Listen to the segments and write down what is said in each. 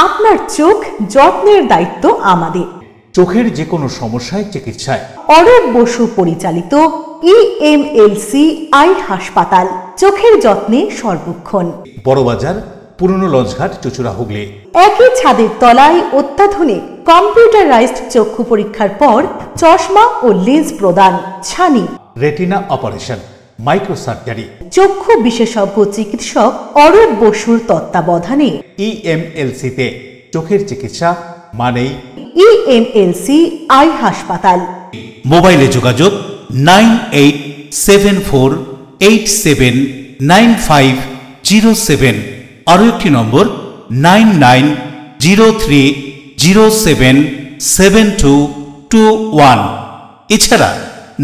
আপনার চোখ যত্নের দায়িত্ব আমাদের। চোখের যে কোনো সমস্যায় চিকিৎসায় অরূপ বসু পরিচালিত EMLC আই হাসপাতাল, চোখের যত্নে সর্বক্ষণ। বড়বাজার, পুরনো লঞ্চঘাট, চুচুড়া, হুগলি। একই ছাদের তলায় অত্যাধুনিক কম্পিউটারাইজড চক্ষু পরীক্ষার পর চশমা ও লেন্স প্রদান, ছানি, রেটিনা অপারেশন, মাইক্রোসার্জারি। চক্ষু বিশেষজ্ঞ চিকিৎসক অরূপ বসুর তত্ত্বাবধানে EMLC-তে চোখের চিকিৎসা মানেই EMLC আই হাসপাতাল। মোবাইলে যোগাযোগ 9874879507। আরও একটি নম্বর 9903077221। এছাড়া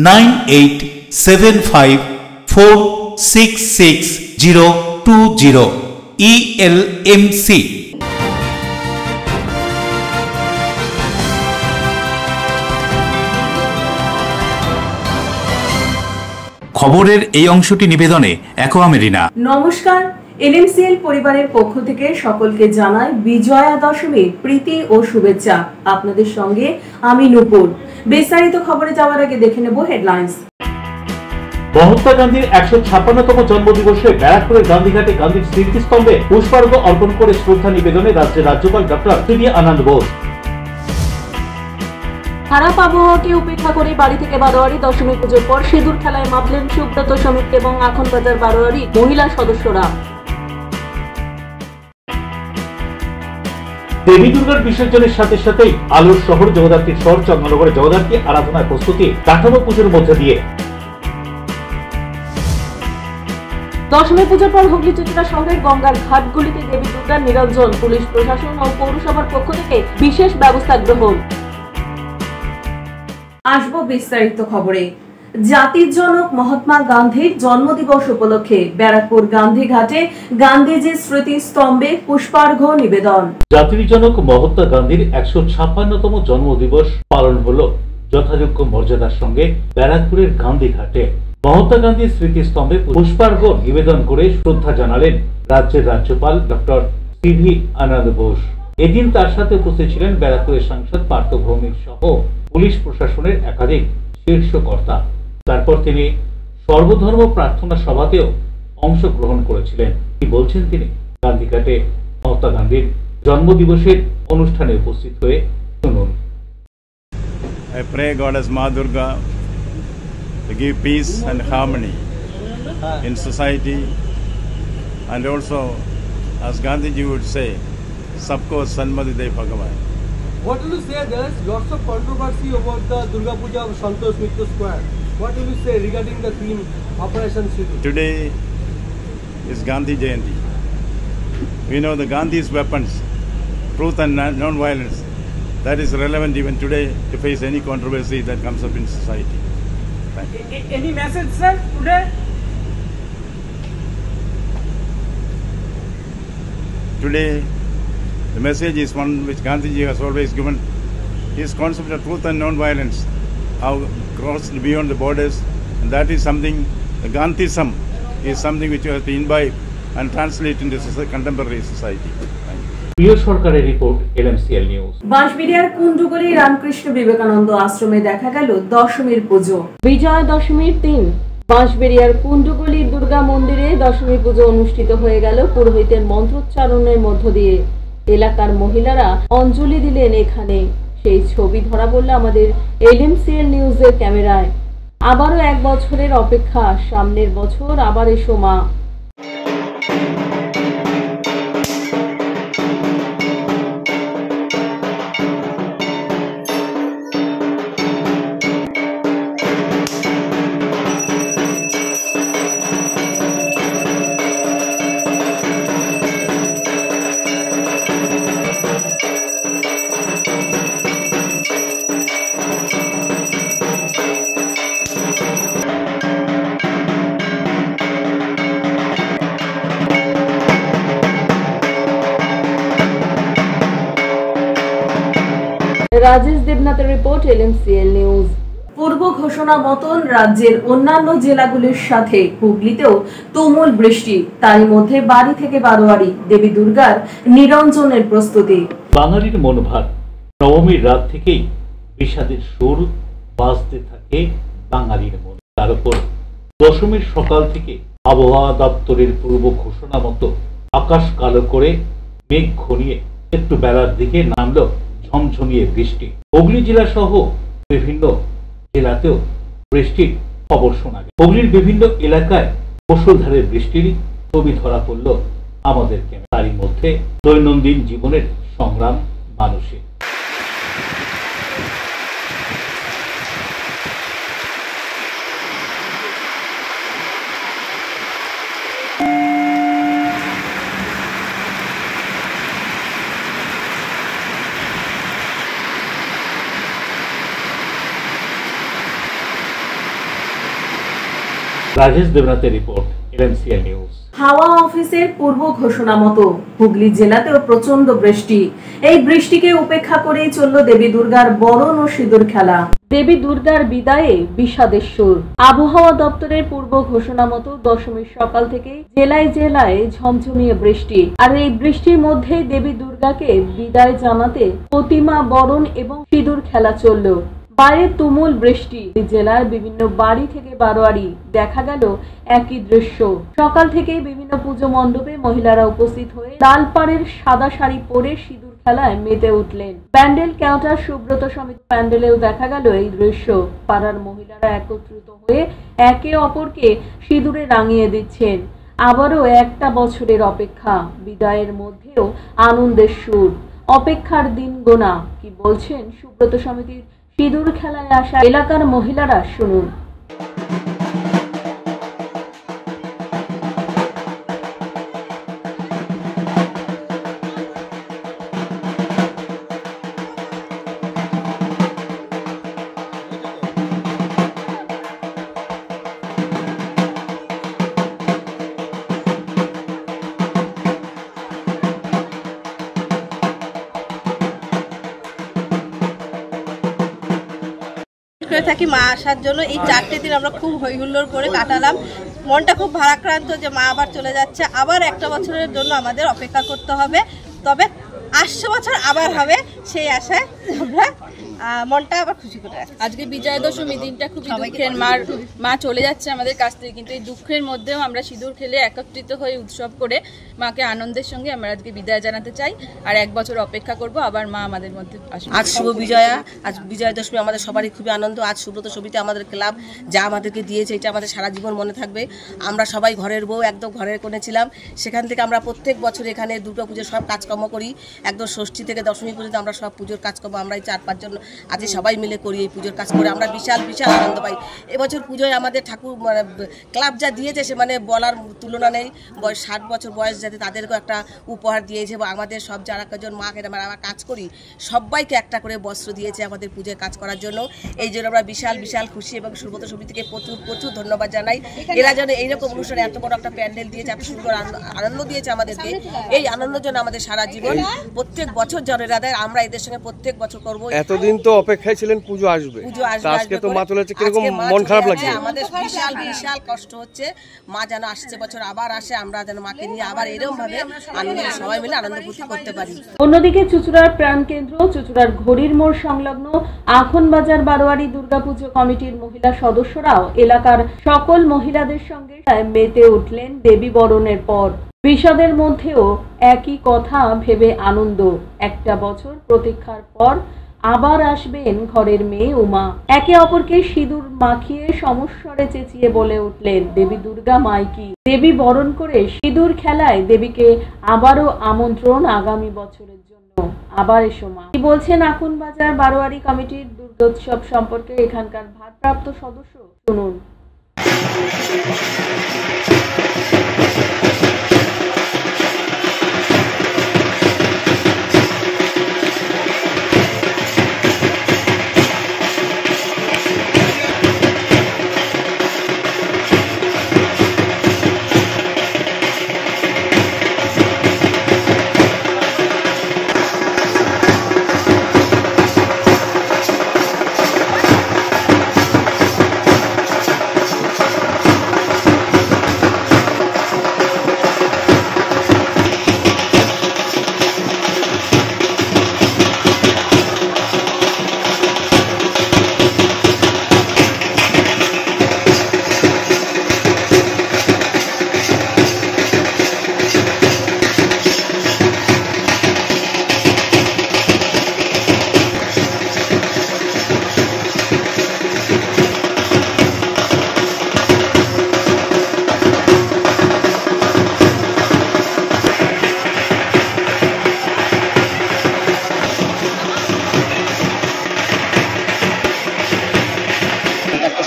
9875466020 ELMC। খবরের এই অংশটি নিবেদনে অ্যাকোয়া মেরিনা। নমস্কার, LMCL পরিবারের পক্ষ থেকে সকলকে জানাই বিজয়া দশমীর প্রীতি ও শুভেচ্ছা। আপনাদের সঙ্গে আমি নূপুর। বিস্তারিত খবরে যাওয়ার আগে দেখে নেব হেডলাইন্স। মহাত্মা গান্ধীর 156তম জন্মদিবসে ব্যারাকপুরের গান্ধীঘাটে গান্ধীর স্মৃতিস্তম্ভে পুষ্পার্ঘ্য অর্পণ করে শ্রদ্ধা নিবেদনে রাজ্যের রাজ্যপাল ডক্টর সিবি আনন্দ বোস। খারাপ আবহাওয়াকে উপেক্ষা করে বাড়ি থেকে বারোয়ারি দশমী পুজোর পর সিঁদুর খেলায় মাতলেন সুব্রত সমিতি এবং আখনবাজার বারোয়ারি মহিলা সদস্যরা। দেবী দুর্গার বিসর্জনের সাথে সাথেই আলোর শহর জগদ্ধাত্রীর শহর চন্দননগরে জগদ্ধাত্রী আরাধনার প্রস্তুতি কাঠামো পুজোর মধ্যে দিয়ে। দশমী পুজোর পর হুগলি চুচুড়া শহরের গঙ্গার ঘাটগুলিতে দেবী দুর্গার নিরঞ্জন, পুলিশ প্রশাসন ও পৌরসভার পক্ষ থেকে বিশেষ ব্যবস্থা গ্রহণ। আসবো বিস্তারিত খবরে। জাতির জনক মহাত্মা গান্ধীর জন্মদিবস উপলক্ষে ব্যারাকপুর গান্ধীঘাটে গান্ধীজির স্মৃতিস্তম্ভে পুষ্পার্ঘ্য নিবেদন। জাতির জনক মহাত্মা গান্ধীর 156তম জন্মদিবস পালন হলো যথাযোগ্য মর্যাদার সঙ্গে ব্যারাকপুরের গান্ধীঘাটে। মহাত্মা গান্ধীর স্মৃতিস্তম্ভে পুষ্পার্ঘ্য নিবেদন করে শ্রদ্ধা জানালেন রাজ্যের রাজ্যপাল ডক্টর সিবি আনন্দ বোস। এদিন তার সাথে উপস্থিত ছিলেন ব্যারাকপুরের সাংসদ পার্থ ভৌমিক সহ পুলিশ প্রশাসনের একাধিক শীর্ষ কর্তা। তারপর তিনি সর্বধর্ম প্রার্থনা সভাতেও অংশগ্রহণ করেছিলেন। কি বলছেন তিনি গান্ধীঘাটে মহাত্মা গান্ধীর জন্মদিবসের অনুষ্ঠানে উপস্থিত হয়ে শুনুন। I pray Goddess Ma Durga to give peace and harmony in society, and also, as Gandhiji would say, Sabko Sanmati De Bhagavan. What will you say? There is lots of controversy about the Durga Puja of Santosh Mitra Square. What will you say regarding the theme Operation Sidhu? Today is Gandhi Jayanti. We know the Gandhi's weapons, truth and non-violence, that is relevant even today to face any controversy that comes up in society. Thank you. Any message, sir, today? Today, the message is one which Gandhiji has always given. His concept of truth and non-violence, how crossed beyond the borders, and that is something, the Gandhism is something which you have to imbibe and translate into contemporary society. Priyo সরকারের report, LMCL news. বাঁশবেড়িয়ার কুণ্ডুগলি রামকৃষ্ণ বিবেকানন্দ আশ্রমে দেখা গেল দশমীর পুজো। বিজয়া দশমীর দিন বাঁশবেড়িয়ার কুণ্ডুগলি দুর্গা মন্দিরে দশমী পুজো অনুষ্ঠিত হয়ে গেল পুরোহিতের মন্ত্রোচ্চারণের মধ্য দিয়ে। এলাকার মহিলারা অঞ্জলি দিলেন। এখানে সেই ছবি ধরা পড়ল আমাদের LMCL নিউজের ক্যামেরায়। আবারও এক বছরের অপেক্ষা, সামনের বছর আবার এসো মা। রাজেশ দেবনাথের রিপোর্ট, LMCL নিউজ। পূর্ব ঘোষণা মতন রাজ্যের অন্যান্য জেলাগুলির সাথে হুগলিতেও তুমুল বৃষ্টি। তারই মধ্যে বাড়ি থেকে বারোয়ারি দেবী দুর্গার নিরঞ্জনের প্রস্তুতি। বাঙালির মনোভাব নবমীর রাত থেকেই বিষাদের সুর বাজতে থাকে বাঙালির মন। তার উপর দশমীর সকাল থেকে আবহাওয়া দপ্তরের পূর্ব ঘোষণা মতো আকাশ কালো করে মেঘ ঘনিয়ে একটু বেলার দিকে নামলো ঝমঝমিয়ে বৃষ্টি। হুগলি জেলা সহ বিভিন্ন জেলাতেও বৃষ্টির খবর শোনা যায়। হুগলির বিভিন্ন এলাকায় মুষলধারে বৃষ্টির ছবি ধরা পড়ল আমাদের ক্যামেরায়। তারই মধ্যে দৈনন্দিন জীবনের সংগ্রাম মানুষের। রাজেশ দেবনাথের রিপোর্ট, এনএমসিএল নিউজ। হাওয়া অফিসের পূর্ব ঘোষণা মতো হুগলি জেলাতেও প্রচন্ড বৃষ্টি। এই বৃষ্টিকে উপেক্ষা করেই চলল দেবী দুর্গার বরণ ও সিঁদুর খেলা। দেবী দুর্গার বিদায়ে বিষাদের সুর। আবহাওয়া দপ্তরের পূর্ব ঘোষণা মতো দশমীর সকাল থেকে জেলায় জেলায় ঝমঝমিয়ে বৃষ্টি। আর এই বৃষ্টির মধ্যেই দেবী দুর্গাকে বিদায় জানাতে প্রতিমা বরণ এবং সিঁদুর খেলা চলল। বাইরে তুমুল বৃষ্টি। জেলার বিভিন্ন বাড়ি থেকে বারোয়ারি দেখা গেল একই দৃশ্য। সকাল থেকেই বিভিন্ন পুজো মণ্ডপে মহিলারা উপস্থিত হয়ে লাল পাড়ের সাদা শাড়ি পরে সিঁদুর খেলায় মেতে উঠলেন। প্যান্ডেল কেওটা সুব্রত সমিতি প্যান্ডেলেও দেখা গেল এই দৃশ্য। পাড়ার মহিলারা একত্রিত হয়ে একে অপরকে সিঁদুরে রাঙিয়ে দিচ্ছেন। আবারও একটা বছরের অপেক্ষা, বিদায়ের মধ্যেও আনন্দের সুর। অপেক্ষার দিন গোনা। কি বলছেন সুব্রত সমিতির সিঁদুর খেলায় আসা এলাকার মহিলারা, শুনুন। করে থাকি মা আসার জন্য। এই 4টে দিন আমরা খুব হই হুল্লোড় করে কাটালাম। মনটা খুব ভারাক্রান্ত যে মা আবার চলে যাচ্ছে। আবার একটা বছরের জন্য আমাদের অপেক্ষা করতে হবে, তবে আসছে বছর আবার হবে সেই আশায় আমরা মনটা আবার খুশি করে রাখি। আজকে বিজয়া দশমী দিনটা খুবই দুঃখের। মা চলে যাচ্ছে আমাদের কাছ থেকে, কিন্তু এই দুঃখের মধ্যেও আমরা সিঁদুর খেলে একত্রিত হয়ে উৎসব করে মাকে আনন্দের সঙ্গে আমরা আজকে বিদায় জানাতে চাই। আর এক বছর অপেক্ষা করব, আবার মা আমাদের মধ্যে আসবে। আজ শুভ বিজয়া, আজ বিজয়া দশমী, আমাদের সবারই খুবই আনন্দ। আজ সুব্রত সমিতি আমাদের ক্লাব যা আমাদেরকে দিয়েছে এটা আমাদের সারা জীবন মনে থাকবে। আমরা সবাই ঘরের বউ, একদম ঘরের কোণে ছিলাম। সেখান থেকে আমরা প্রত্যেক বছর এখানে দুর্গা পুজোর সব কাজকর্ম করি। একদম ষষ্ঠী থেকে দশমী পর্যন্ত আমরা সব পুজোর কাজকর্ম আমরা এই 4-5 জন আজকে সবাই মিলে করি। এই পুজোর কাজ করে আমরা বিশাল বিশাল আনন্দ পাই। এবছর পুজোয় আমাদের ঠাকুর ক্লাব যা দিয়েছে সে মানে বলার তুলনা নেই। 60 বছর বয়স যাতে তাদেরকেও একটা উপহার দিয়েছে। বা আমাদের সব যারা কজন মাকে আমরা কাজ করি সবাইকে একটা করে বস্ত্র দিয়েছে আমাদের পুজোয় কাজ করার জন্য। এই জন্য আমরা বিশাল বিশাল খুশি এবং সুব্রত সমিতিকে প্রচুর প্রচুর ধন্যবাদ জানাই। এরা যেন এইরকম অনুষ্ঠানে এত বড় একটা প্যান্ডেল দিয়েছে, এত সুন্দর আনন্দ দিয়েছে আমাদেরকে। এই আনন্দের জন্য আমাদের সারা জীবন প্রত্যেক বছর জনের আদায় আমরা এদের সঙ্গে প্রত্যেক বছর করবো। এতদিন তো অপেক্ষায় ছিলেন পুজো আসবে, আজকে তো মা চলে যাচ্ছে, কিরকম মন খারাপ লাগছে? আমাদের বিশাল বিশাল কষ্ট হচ্ছে। মা যেন আসছে বছর আবার আসে, আমরা যেন মাকে নিয়ে আবার এরকম ভাবে আনন্দ সবাই মিলে আনন্দ ফুর্তি করতে পারি। অন্যদিকে চুচুড়ার প্রাণকেন্দ্র চুচুড়ার ঘড়ির মোড় সংলগ্ন আখনবাজার বারোয়ারি দুর্গাপুজো কমিটির মহিলা সদস্যরাও এলাকার সকল মহিলাদের সঙ্গে মেতে উঠলেন দেবী বরণের পর। বিষাদের মধ্যেও একই কথা ভেবে আনন্দ। একটা বছর প্রতীক্ষার পর আবার আসবেন ঘরের মেয়ে উমা। একে অপরকে সিঁদুর মাখিয়ে সমস্বরে চেঁচিয়ে বলে উঠলেন দেবী দুর্গা মাইকি। দেবী বরণ করে সিঁদুর খেলায় দেবীকে আবারও আমন্ত্রণ আগামী বছরের জন্য। আবার এসো মা। কি বলছেন আখনবাজার বারোয়ারি কমিটির দুর্গোৎসব সম্পর্কে এখানকার ভারপ্রাপ্ত সদস্য, শুনুন।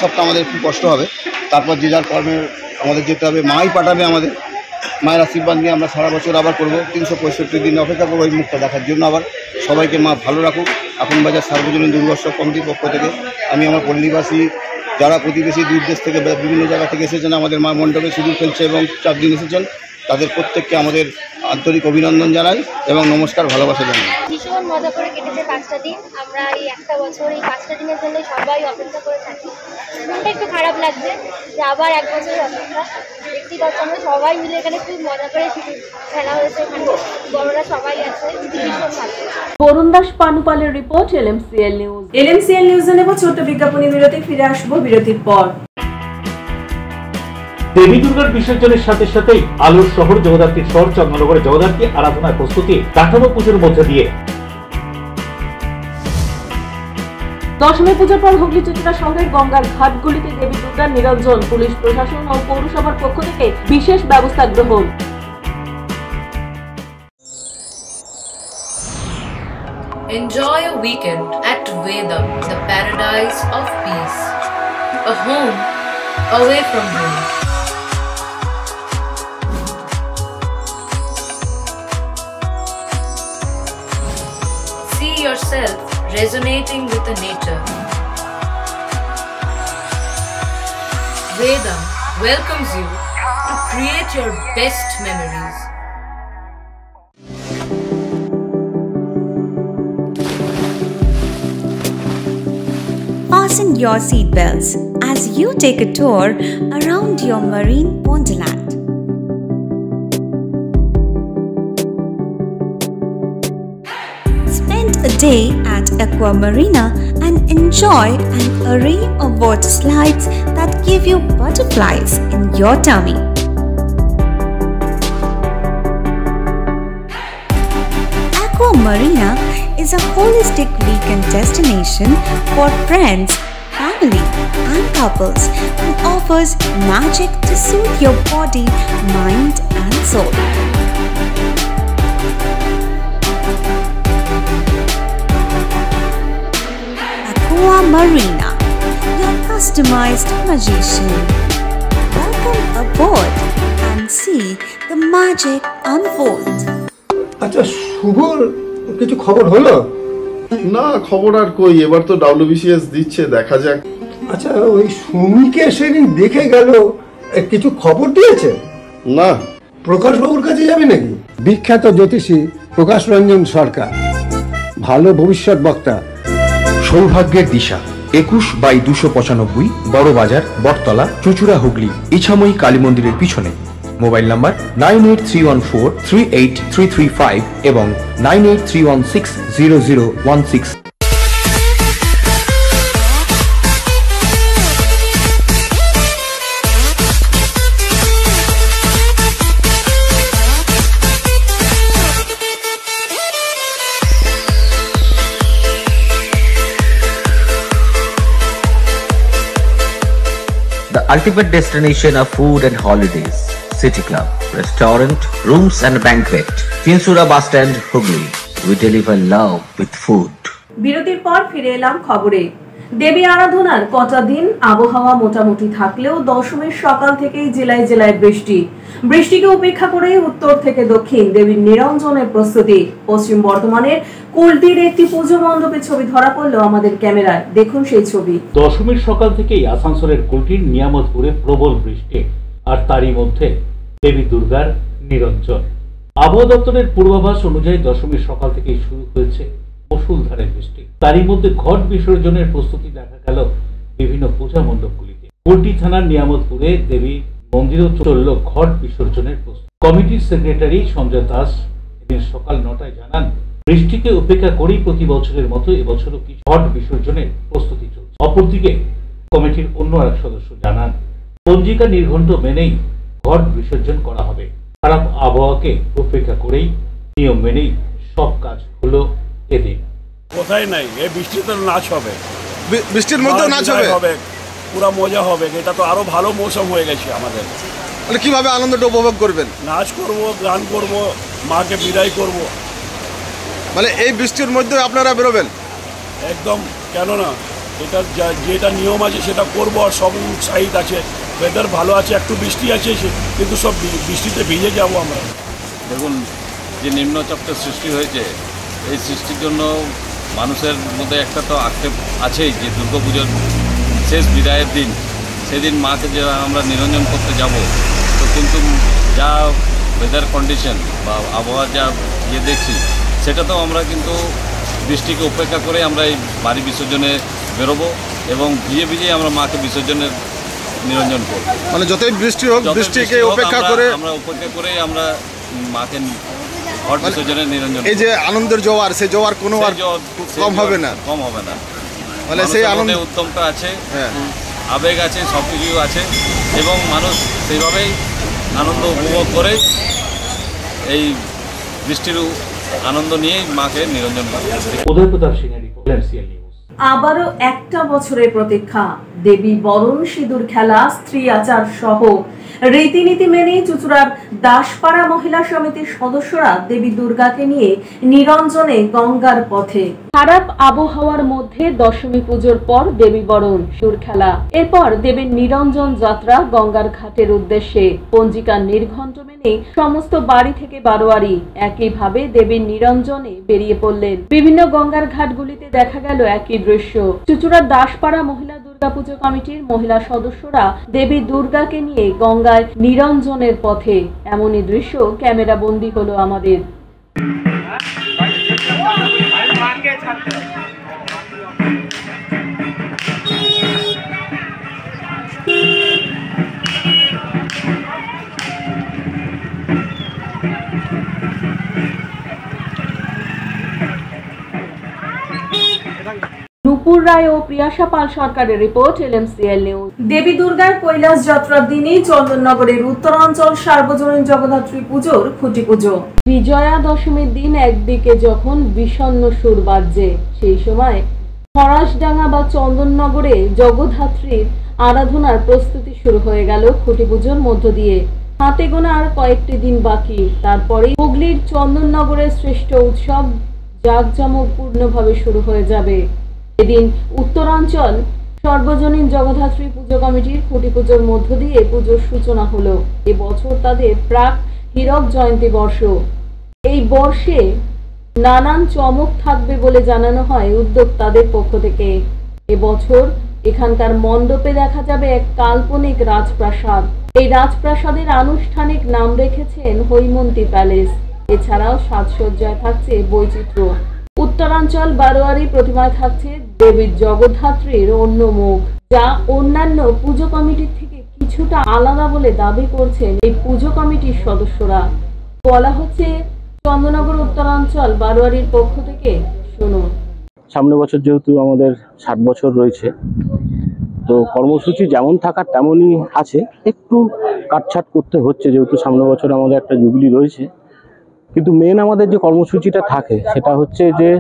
সপ্তাহ আমাদের খুব কষ্ট হবে, তারপর যে যার কর্মে আমাদের যেতে হবে। মাই পাঠাবে আমাদের, মায়ের আশীর্বাদ নিয়ে আমরা সারা বছর আবার করবো। 365 দিন অপেক্ষা করবো এই মুখটা দেখার জন্য। আবার সবাইকে মা ভালো রাখুক। আখনবাজার সার্বজনীন দুর্গোৎসব কমিটির পক্ষ থেকে আমি আমার পল্লীবাসী, যারা প্রতিবেশী দূর দেশ থেকে বিভিন্ন জায়গা থেকে এসেছেন আমাদের মা মণ্ডপে সিঁদুর খেলছে এবং 4 দিন এসেছেন, তাদের প্রত্যেককে আমাদের আন্তরিক অভিনন্দন জানাই এবং নমস্কার, ভালোবাসা জানাই। ভীষণ মজা করে কেটেছে 5টা দিন। আমরা এই একটা বছর এই 5টা দিনের জন্য সবাই অপেক্ষা করে থাকি। মনটা একটু খারাপ লাগছে যে আবার 1 বছর অপেক্ষা। দেখতে পাচ্ছি আমরা সবাই মিলে এখানে খুব মজা করে খেলা হয়েছে, বড়রা সবাই আছে, ভীষণ ভালো। বরুণ দাস পানুপালের রিপোর্ট, LMCL নিউজ। LMCL নিউজে নেব ছোট্ট বিজ্ঞাপনী বিরতি, ফিরে আসবো বিরতির পর। দেবী দুর্গার বিসর্জনের সাথে সাথেই আলোর শহর জগদ্ধাত্রীর শহর চন্দননগরে জগদ্ধাত্রী আরাধনার প্রস্তুতি কাঠামো পুজোর মধ্যে দিয়ে। দশমী পুজোর পর হুগলি চুচুড়া শহরের গঙ্গার ঘাটগুলিতে দেবী দুর্গার নিরঞ্জন, পুলিশ প্রশাসন ও পৌরসভার পক্ষ থেকে বিশেষ ব্যবস্থা গ্রহণ। Enjoy a weekend at Vedam, the paradise of peace. A home away from home. See yourself resonating with the nature. Vedam welcomes you to create your best memories. Fasten your seatbelts as you take a tour around your marine wonderland. Spend a day at Aqua Marina and enjoy an array of water slides that give you butterflies in your tummy. Aqua Marina is a holistic weekend destination for friends, family and couples and offers magic to soothe your body, mind and soul. Aqua Marina, your customized magician. Welcome aboard and see the magic unfold. আচ্ছা, শুভর কিছু খবর হলো? না, খবর আর কই, এবার তো WBCS দিচ্ছে, দেখা যাক। আচ্ছা, ওই সুমিকে সেদিন দেখে গেল, কিছু খবর দিয়েছে? না। প্রকাশ বাবুর কাছে যাবে নাকি? বিখ্যাত জ্যোতিষী প্রকাশ রঞ্জন সরকার, ভালো ভবিষ্যৎ বক্তা। সৌভাগ্যের দিশা 21/295 বড় বাজার, বটতলা, চুচুড়া, হুগলি, ইছাময়ী কালী মন্দিরের পিছনে। মোবাইল নাম্বার 9831438335 এবং 9831600016। The ultimate destination of food and holidays. City Club, restaurant, rooms and banquet. Chinsura Bus Stand, Hugli. We deliver love with food. বিরতির পর ফিরে এলাম খবরে। দেবী আরাধনার কটা দিন আবহাওয়া মোটামুটি থাকলেও দশমীর সকাল থেকেই জেলায় জেলায় বৃষ্টিকে উপেক্ষা করে উত্তর থেকে দক্ষিণ দেবীর নিরঞ্জনের প্রস্তুতি। পশ্চিম বর্ধমানের কুলটির একটি পুজো মণ্ডপের ছবি ধরা পড়লো আমাদের ক্যামেরায়, দেখুন সেই ছবি। দশমীর সকাল থেকেই আসানসোলের কুলটির নিয়ামতপুরে প্রবল বৃষ্টি, আর তারই মধ্যে দেবী দুর্গার নিরঞ্জন। আবহাওয়া দপ্তরের পূর্বাভাস অনুযায়ী দশমীর সকাল থেকেই শুরু হয়েছে মুষলধারে বৃষ্টি। তারই মধ্যে ঘট বিসর্জনের প্রস্তুতি দেখা গেল বিভিন্ন পূজা মণ্ডপগুলিতে। কুলটি থানার নিয়ামতপুরে দেবী মন্দিরেও চলল ঘট বিসর্জনের প্রস্তুতি। কমিটির সেক্রেটারি সঞ্জয় দাস এদিন সকাল 9টায় জানান, বৃষ্টিকে উপেক্ষা করেই প্রতি বছরের মতো এবছরও কিছু ঘট বিসর্জনের প্রস্তুতি চলছে। অপরদিকে কমিটির অন্য এক সদস্য জানান, পঞ্জিকা নির্ঘণ্ট মেনেই ঘট বিসর্জন করা হবে। খারাপ আবহাওয়াকে উপেক্ষা করেই নিয়ম মেনেই সব কাজ হলো এদিন। কোথায় নাই, এই বৃষ্টিতে নাচ হবে, বৃষ্টির মধ্যে নাচ হবে, পুরো মজা হবে। এটা তো আরো ভালো মৌসুম হয়ে গেছে আমাদের। মানে কিভাবে আনন্দটা উপভোগ করবেন? নাচ করব, গান করব, মাকে বিদায় করব। মানে এই বৃষ্টির মধ্যে আপনারা বেরোবেন? একদম, কেন না। এটা যেটা নিয়ম আছে সেটা করবো, আর সব উৎসাহিত আছে। ওয়েদার ভালো আছে, একটু বৃষ্টি আছে কিন্তু সব বৃষ্টিতে ভিজে যাব আমরা। দেখুন, যে নিম্নচাপটা সৃষ্টি হয়েছে, এই সৃষ্টির জন্য মানুষের মধ্যে একটা তো আক্ষেপ আছেই যে দুর্গাপুজোর শেষ বিদায়ের দিন, সেদিন মাকে যে আমরা নিরঞ্জন করতে যাব, তো কিন্তু যা ওয়েদার কন্ডিশন বা আবহাওয়া যা দেখছি, সেটা তো আমরা কিন্তু বৃষ্টিকে উপেক্ষা করে আমরা এই বাড়ি বিসর্জনে বেরোবো এবং ভিজে ভিজে আমরা মাকে বিসর্জনের নিরঞ্জন করব। মানে যতই বৃষ্টি হোক, বৃষ্টিকে উপেক্ষা করে আমরা মাকে ঘট বিসর্জনের নিরঞ্জন। এই যে আনন্দের জোয়ার, সেই জোয়ার কোনো কম হবে না, মানে সেই আনন্দের উদ্যমটা আছে, আবেগ আছে, সব কিছু আছে এবং মানুষ সেইভাবেই আনন্দ উপভোগ করে এই বৃষ্টির আনন্দ নিয়ে মাকে নিরঞ্জন করে। উদয় প্রতাপ সিংহের রিপোর্ট, এনসিএল নিউজ। আবারও একটা বছরের প্রতীক্ষা। দেবী বরণ সিঁদুর খেলা, স্ত্রী আচার সহ রীতিনীতি মেনে চুঁচুড়ার দাসপাড়া মহিলা সমিতির সদস্যরা দেবী দুর্গাকে নিয়ে নিরঞ্জনে গঙ্গার পথে। খারাপ আবহাওয়ার মধ্যে দশমী পুজোর পর দেবী বরণ সিঁদুর খেলা, এরপর দেবীর নিরঞ্জন যাত্রা গঙ্গার ঘাটের উদ্দেশ্যে। পঞ্জিকার নির্ঘণ্ট মেনে সমস্ত বাড়ি থেকে বারোয়ারি একইভাবে দেবীর নিরঞ্জনে বেরিয়ে পড়লেন। বিভিন্ন গঙ্গার ঘাটগুলিতে দেখা গেল একই দৃশ্য। চুঁচুড়ার দাসপাড়া মহিলা দুর্গাপুজো কমিটির মহিলা সদস্যরা দেবী দুর্গাকে নিয়ে গঙ্গায় নিরঞ্জনের পথে। এমনই দৃশ্য ক্যামেরা বন্দী হলো আমাদের। নুপুর রায় ও প্রিয়াশা পাল সরকারের রিপোর্ট, এলএমসিএল নিউজ। দেবী দুর্গার কৈলাস যাত্রার দিনই চন্দননগরের উত্তরাঞ্চল সার্বজনীন জগদ্ধাত্রী পুজোর খুঁটি পুজো। বিজয়া দশমীর দিন একদিকে যখন বিষণ্ণ সুর বাজছে, সেই সময় ফরাসডাঙ্গা বা চন্দননগরে জগদ্ধাত্রীর আরাধনার প্রস্তুতি শুরু হয়ে গেল খুঁটি পুজোর মধ্য দিয়ে। হাতে গোনা আর কয়েকটি দিন বাকি, তারপরে হুগলির চন্দননগরের শ্রেষ্ঠ উৎসব জাঁকজমকপূর্ণভাবে শুরু হয়ে যাবে। এদিন উত্তরাঞ্চল সর্বজনীন জগদ্ধাত্রী পুজো কমিটির খুঁটি পুজোর মধ্য দিয়ে পুজোর সূচনা হলো। এবছর তাদের প্রাক হীরক জয়ন্তী বর্ষ। এই বর্ষে নানান চমক থাকবে বলে জানানো হয় উদ্যোক্তাদের পক্ষ থেকে। এবছর এখানকার মণ্ডপে দেখা যাবে এক কাল্পনিক রাজপ্রাসাদ। এই রাজপ্রাসাদের আনুষ্ঠানিক নাম রেখেছেন হৈমন্তী প্যালেস। এছাড়াও সাজসজ্জায় থাকছে বৈচিত্র্য। উত্তরাঞ্চল বারোয়ারি প্রতিমায় থাকছে দেবীর জগদ্ধাত্রীর অন্য মুখ, যা অন্যান্য পুজো কমিটির থেকে কিছুটা আলাদা বলে দাবি করছেন এই পুজো কমিটির সদস্যরা। বলা হচ্ছে চন্দননগর উত্তরাঞ্চল বারোয়ারির পক্ষ থেকে। শুনুন। সামনের বছর যেহেতু আমাদের 60 বছর রয়েছে, তো কর্মসূচি যেমন থাকার তেমনই আছে, একটু কাটছাট করতে হচ্ছে যেহেতু সামনের বছর আমাদের একটা জুবিলি রয়েছে। কিন্তু মেন আমাদের যে কর্মসূচিটা থাকে সেটা হচ্ছে যে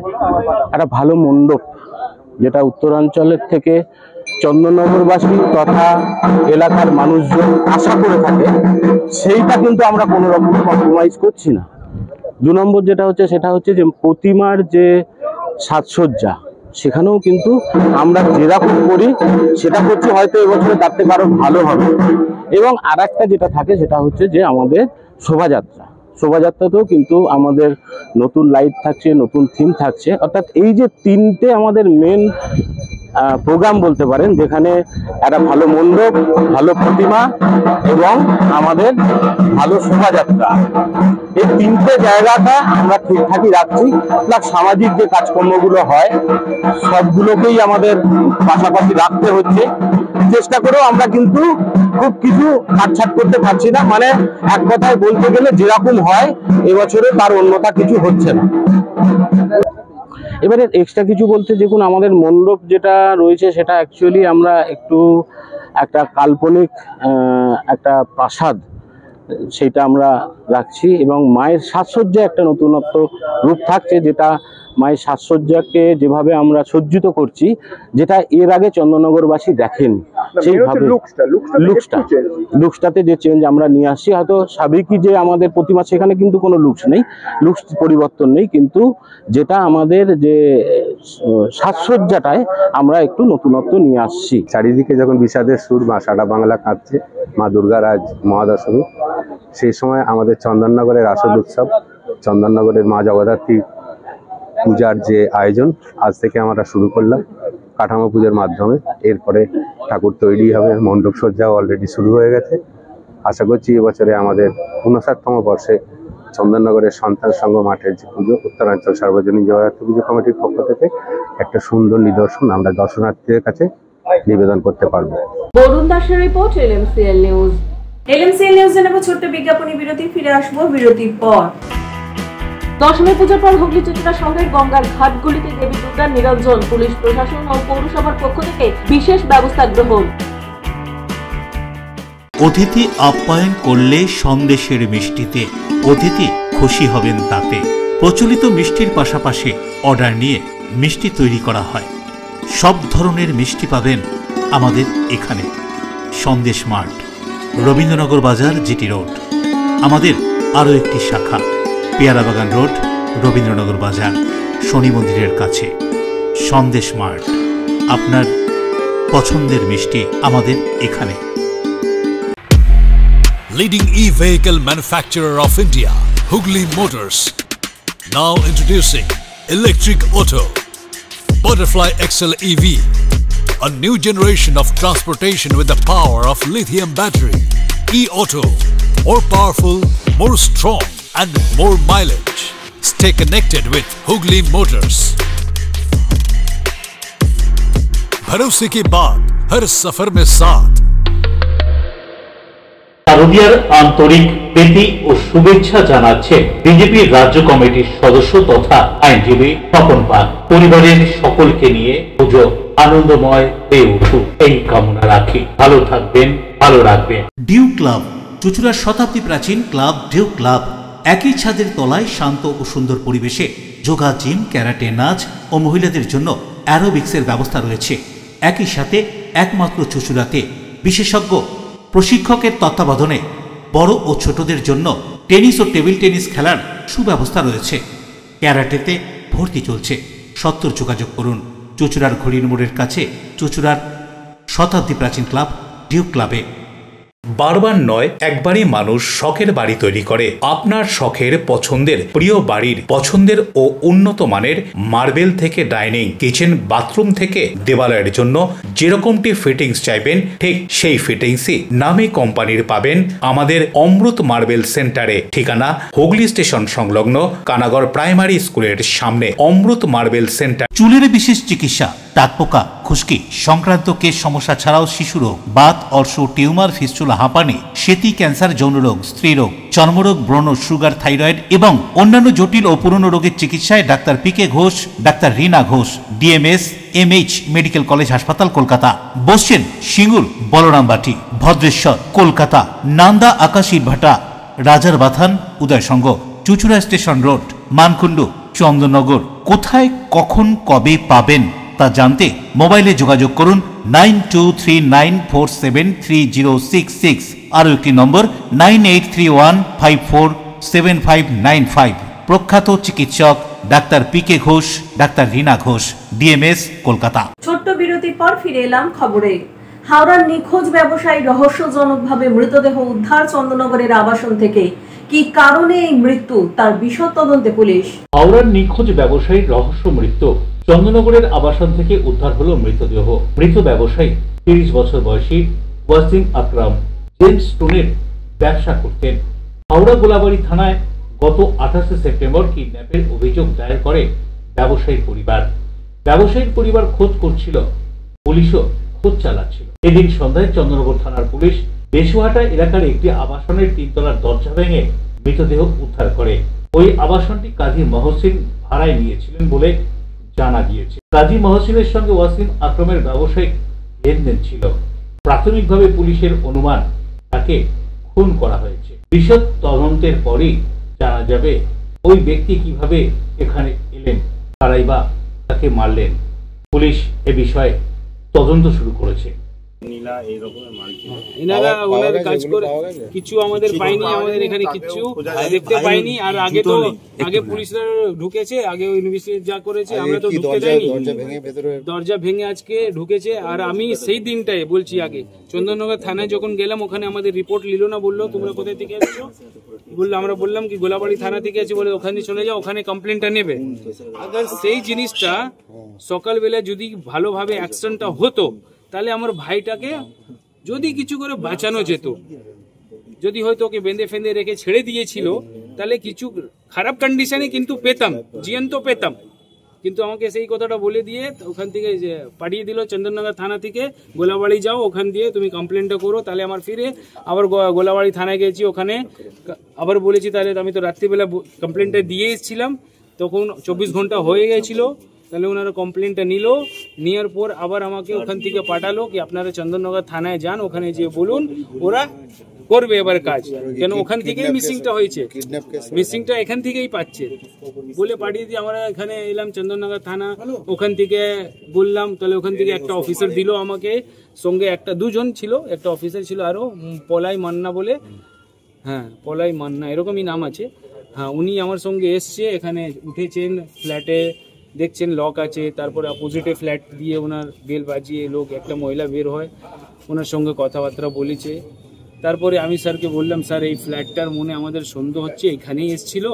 একটা ভালো মণ্ডপ, যেটা উত্তরাঞ্চলের থেকে চন্দননগরবাসী তথা এলাকার মানুষজন আশা করে থাকে, সেইটা কিন্তু আমরা কোনো রকম কম্প্রোমাইজ করছি না। 2 নম্বর যেটা হচ্ছে সেটা হচ্ছে যে প্রতিমার যে সাজসজ্জা, সেখানেও কিন্তু আমরা যেরকম করি সেটা করছি, হয়তো এবছরে তার থেকে আরো ভালো হবে। এবং আর একটা যেটা থাকে সেটা হচ্ছে যে আমাদের শোভাযাত্রাতেও কিন্তু আমাদের নতুন লাইট থাকছে, নতুন থিম থাকছে। অর্থাৎ এই যে 3টে আমাদের মেন প্রোগ্রাম বলতে পারেন, যেখানে একটা ভালো মণ্ডপ, ভালো প্রতিমা এবং আমাদের ভালো শোভাযাত্রা, এই 3টে জায়গাটা আমরা ঠিকঠাকই রাখছি। প্লাস সামাজিক যে কাজকর্মগুলো হয় সবগুলোকেই আমাদের পাশাপাশি রাখতে হচ্ছে। চেষ্টা করেও আমরা কিন্তু খুব কিছু কাটছাট করতে পারছি না। মানে এক কথায় বলতে গেলে যেরকম হয় এবছরে তার অন্যথা কিছু হচ্ছে না। এবারে এক্সট্রা কিছু বলতে, দেখুন আমাদের মণ্ডপ যেটা রয়েছে সেটা অ্যাকচুয়ালি আমরা একটু একটা কাল্পনিক একটা প্রাসাদ সেটা আমরা রাখছি এবং মায়ের সাজসজ্জা একটা নতুনত্ব রূপ থাকছে, যেটা মায়ের সাজসজ্জাকে যেভাবে আমরা সজ্জিত করছি, যেটা এর আগে চন্দননগরবাসী দেখেনি। সেইভাবে লুকসটাতে যে চেঞ্জ আমরা নিয়ে আসছি, হয়তো সাবেকি যে আমাদের প্রতিমা সেখানে কিন্তু কোনো লুকস নেই, লুকস পরিবর্তন নেই, কিন্তু যেটা আমাদের যে সাজসজ্জাটায় আমরা একটু নতুনত্ব নিয়ে আসছি। চারিদিকে যখন বিষাদের সুর, মা সারা বাংলা কাঁদছে, মা দুর্গার আজ মহাদশমী, সেই সময় আমাদের চন্দননগরের আসল উৎসব, চন্দননগরের মা জগদ্ধাত্রী পূজার যে আয়োজন আজ থেকে আমরা শুরু করলাম কাঠামো পুজোর মাধ্যমে। এরপরে ঠাকুর তৈরি হবে, মণ্ডপ সজ্জাও অলরেডি শুরু হয়ে গেছে। আশা করছি এবছরে আমাদের ৫৯তম বর্ষে চন্দননগরের সন্তান সংঘ মাঠের যে পুজো, উত্তরাঞ্চল সার্বজনীন জগদ্ধাত্রী পুজো কমিটির পক্ষ থেকে একটা সুন্দর নিদর্শন আমরা দর্শনার্থীদের কাছে নিবেদন করতে পারবো। বরুণ দাসের রিপোর্ট, LMCL নিউজ। LMCL নিউজে নেব ছোট্ট বিজ্ঞাপনী বিরতি, ফিরে আসবো বিরতির পর। দশমী পুজোর পর হুগলি চুচুড়া শহরের গঙ্গার ঘাটগুলিতে দেবী দুর্গার নিরঞ্জন, পুলিশ প্রশাসন ও পৌরসভার পক্ষ থেকে বিশেষ ব্যবস্থা গ্রহণ। অতিথি আপ্যায়ন করলে সন্দেশের মিষ্টিতে অতিথি খুশি হবেন তাতে। প্রচলিত মিষ্টির পাশাপাশি অর্ডার নিয়ে মিষ্টি তৈরি করা হয়। সব ধরনের মিষ্টি পাবেন আমাদের এখানে। সন্দেশ মার্ট, রবীন্দ্রনগর বাজার, জিটি রোড। আমাদের আরও একটি শাখা পেয়ারাবাগান রোড, রবীন্দ্রনগর বাজার, শনি মন্দিরের কাছে। সন্দেশ মার্ট, আপনার পছন্দের মিষ্টি আমাদের এখানে। Leading e-vehicle manufacturer of India, Hugli Motors, now introducing Electric Auto, Butterfly XL EV, a new generation of transportation with the power of lithium battery. E-Auto, more powerful, more strong and more mileage. Stay connected with Hugli Motors. भरोसे की बात हर सफर में साथ। শারদীয়ার আন্তরিক প্রীতি ও শুভেচ্ছা জানাচ্ছে বিজেপির রাজ্য কমিটির সদস্য তথা আইনজীবী স্বপন পাল। পরিবারের সকলকে নিয়ে পুজো আনন্দময় হয়ে উঠুক এই কামনা রাখি। ভালো থাকবেন, ভালো রাখবেন। ডিউ ক্লাব, চুচুড়ার শতাব্দী প্রাচীন ক্লাব ডিউ ক্লাব। একই ছাদের তলায় শান্ত ও সুন্দর পরিবেশে যোগা, জিম, ক্যারাটে, নাচ ও মহিলাদের জন্য অ্যারোবিক্সের ব্যবস্থা রয়েছে। একই সাথে একমাত্র চুচুড়াতে বিশেষজ্ঞ প্রশিক্ষকের তত্ত্বাবধানে বড় ও ছোটদের জন্য টেনিস ও টেবিল টেনিস খেলার সুব্যবস্থা রয়েছে। ক্যারাটেতে ভর্তি চলছে। সত্তর যোগাযোগ করুন চুচুড়ার ঘড়ির মোড়ের কাছে চুচুড়ার শতাব্দী প্রাচীন ক্লাব ডিউ ক্লাবে। বারবার নয়, একবারই মানুষ শখের বাড়ি তৈরি করে। আপনার শখের পছন্দের প্রিয় বাড়ির পছন্দের ও উন্নত মানের মার্বেল থেকে ডাইনিং, কিচেন, বাথরুম থেকে দেওয়ালের জন্য যেরকমটি ফিটিংস চাইবেন ঠিক সেই ফিটিংসই নামী কোম্পানির পাবেন আমাদের অমৃত মার্বেল সেন্টারে। ঠিকানা হুগলি স্টেশন সংলগ্ন কানাগড় প্রাইমারি স্কুলের সামনে। অমৃত মার্বেল সেন্টার। চুলের বিশেষ চিকিৎসা, দাঁতপোকা, খুশকি সংক্রান্ত কেশ সমস্যা ছাড়াও শিশু রোগ, বাত, অর্শ, টিউমার, ফিস্টুলা, হাঁপানি, সেতি, ক্যান্সার, যৌন রোগ, স্ত্রী রোগ, চর্মরোগ, ব্রণ, সুগার, থাইরয়েড এবং অন্যান্য জটিল ও পুরনো রোগের চিকিৎসায় doctor PK Ghosh, doctor Rina Ghosh, DMS MH medical college হাসপাতাল, কলকাতা। বসছেন সিঙ্গুর, বলরামবাটি, ভদ্রেশ্বর, কলকাতা। নান্দা, আকাশ, ইটভাটা, রাজার বাথান, উদয়সঙ্গ, চুচুড়া স্টেশন রোড, মানকুণ্ডু, চন্দননগর। কোথায়, কখন, কবে পাবেন তা জানতে মোবাইলে যোগাযোগ করুন 9239473066। আরও একটি নম্বর 9831547595। প্রখ্যাত চিকিৎসক doctor PK Ghosh, doctor Rina Ghosh, DMS, Kolkata. ছোট্ট বিরতির পর ফিরে এলাম খবরে। হাওড়ার নিখোঁজ ব্যবসায়ী রহস্যজনকভাবে মৃতদেহ উদ্ধার চন্দননগরের আবাসন থেকে। কি কারণে এই মৃত্যু তার বিশদ তদন্তে পুলিশ। হাওড়ার নিখোঁজ ব্যবসায়ীর রহস্য মৃত্যু। চন্দননগরের আবাসন থেকে উদ্ধার হলো মৃতদেহ। মৃত ব্যবসায়ী 30 বছর বয়সী ওয়াসিম আকরাম জেমস স্টোনের ব্যবসা করতেন। হাওড়া গোলাবাড়ি থানায় গত 28 সেপ্টেম্বর কিডন্যাপের অভিযোগ দায়ের করে ব্যবসায়ীর পরিবার। ব্যবসায়ীর পরিবার খোঁজ করছিল, পুলিশও খোঁজ চালাচ্ছিল। এদিন সন্ধ্যায় চন্দননগর থানার পুলিশ বেশুহাটা এলাকার একটি আবাসনের 3 তলার দরজা ভেঙে মৃতদেহ উদ্ধার করে। ওই আবাসনটি কাজী মহসিন ভাড়ায় নিয়েছিলেন বলে জানা গিয়েছে। কাজী মহসিনের সঙ্গে ওয়াসিম আকরামের ব্যবসায়িক লেনদেন ছিল। প্রাথমিকভাবে পুলিশের অনুমান তাকে খুন করা হয়েছে। বিশদ তদন্তের পরই জানা যাবে ওই ব্যক্তি কিভাবে এখানে এলেন, কারাই বা তাকে মারলেন। পুলিশ এ বিষয়ে তদন্ত শুরু করেছে। এনারা ওনার কাজ করে কিছু আমাদের পাইনি, আমাদের এখানে কিছু দেখতে পাইনি। আর আগে পুলিশরা ঢুকেছে, আগে ইনভেস্টিগেট যা করেছে, আমরা তো ঢুকতে যাইনি, দরজা ভেঙে আজকে ঢুকেছে। আর আমি সেই দিনটাই বলছি, আগে চন্দননগর থানায় যখন গেলাম, ওখানে আমাদের রিপোর্ট নিল না, বললো তোমরা কোথায় থেকে আসছো, বললো আমরা বললাম কি গোলাবাড়ি থানা থেকে আছে, বলে ওখানে চলে যাও, ওখানে কমপ্লেনটা নেবে। আবার সেই জিনিসটা সকালবেলা যদি ভালোভাবে অ্যাকশনটা হতো, তাহলে আমার ভাইটাকে যদি কিছু করে বাঁচানো যেত। যদি হয়তো ওকে বেঁধে ফেঁধে রেখে ছেড়ে দিয়েছিল, তাহলে কিছু খারাপ কন্ডিশনে কিন্তু পেতাম, জিয়ন্ত পেতাম। কিন্তু আমাকে সেই কথাটা বলে দিয়ে ওখান থেকে পাঠিয়ে দিল চন্দননগর থানা থেকে, গোলাবাড়ি যাও, ওখান দিয়ে তুমি কমপ্লেনটা করো। তাহলে আমার ফিরে আবার গোলাবাড়ি থানায় গেছি, ওখানে আবার বলেছি, তাহলে আমি তো রাত্রিবেলা কমপ্লেনটা দিয়ে এসেছিলাম, তখন 24 ঘন্টা হয়ে গেছিল। তাহলে ওনারা কমপ্লেনটা নিল, নেওয়ার পর আবার আমাকে ওখান থেকে পাঠালো কি আপনারা চন্দননগর থানায় যান, ওখানে যে বলুন, ওরা করবে এবার কাজ। কেন ওখান থেকেই মিসিংটা হয়েছে, মিসিংটা এখান থেকেই পাচ্ছে বলে পাঠিয়ে দিয়ে আমরা এখানে এলাম চন্দননগর থানা। ওখান থেকে বললাম, তাহলে ওখান থেকে একটা অফিসার দিল আমাকে, সঙ্গে দুজন ছিল, একটা অফিসার ছিল আরো, পলাই মান্না বলে, হ্যাঁ পলাই মান্না এরকমই নাম আছে। হ্যাঁ, উনি আমার সঙ্গে এসছে, এখানে উঠেছেন, ফ্ল্যাটে দেখছেন লক আছে, তারপরে অপোজিটে ফ্ল্যাট দিয়ে ওনার বেল বাজিয়ে লোক, একটা মহিলা বের হয়, ওনার সঙ্গে কথাবার্তা বলেছে। তারপরে আমি স্যারকে বললাম, স্যার এই ফ্ল্যাটটার মনে আমাদের সন্দেহ হচ্ছে, এখানেই এসেছিল,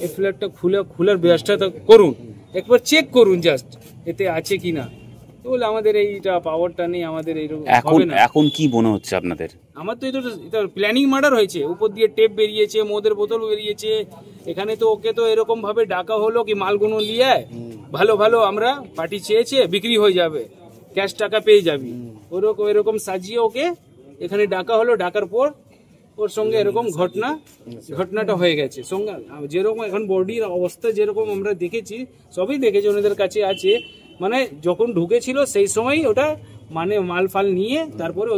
এই ফ্ল্যাটটা খোলার ব্যবস্থাটা করুন, একবার চেক করুন জাস্ট এতে আছে কিনা। তো বলে আমাদের এইটা পাওয়ারটা নেই, আমাদের এইরকম হবে না। এখন কি মনে হচ্ছে আপনাদের? আমার তো এটা প্ল্যানিং মার্ডার হয়েছে, উপর দিয়ে টেপ বেরিয়েছে, মদের বোতল বেরিয়েছে। এখানে তো ওকে তো এরকম ভাবে ডাকা হলো কি মালগুলো নিয়ে ভালো ভালো আমরা পার্টি চেয়েছে, বিক্রি হয়ে যাবে, ক্যাশ টাকা পেয়ে যাবি, ওরকম এরকম সাজিয়ে ওকে এখানে ডাকা হলো। ডাকার পর ওর সঙ্গে এরকম ঘটনাটা হয়ে গেছে। সঙ্গে যেরকম এখন বডির অবস্থা যেরকম আমরা দেখেছি, সবই দেখেছি, ওনাদের কাছে আছে। মানে যখন ঢুকেছিল সেই সময় ওটা মানে মাল ফাল নিয়ে তারপরে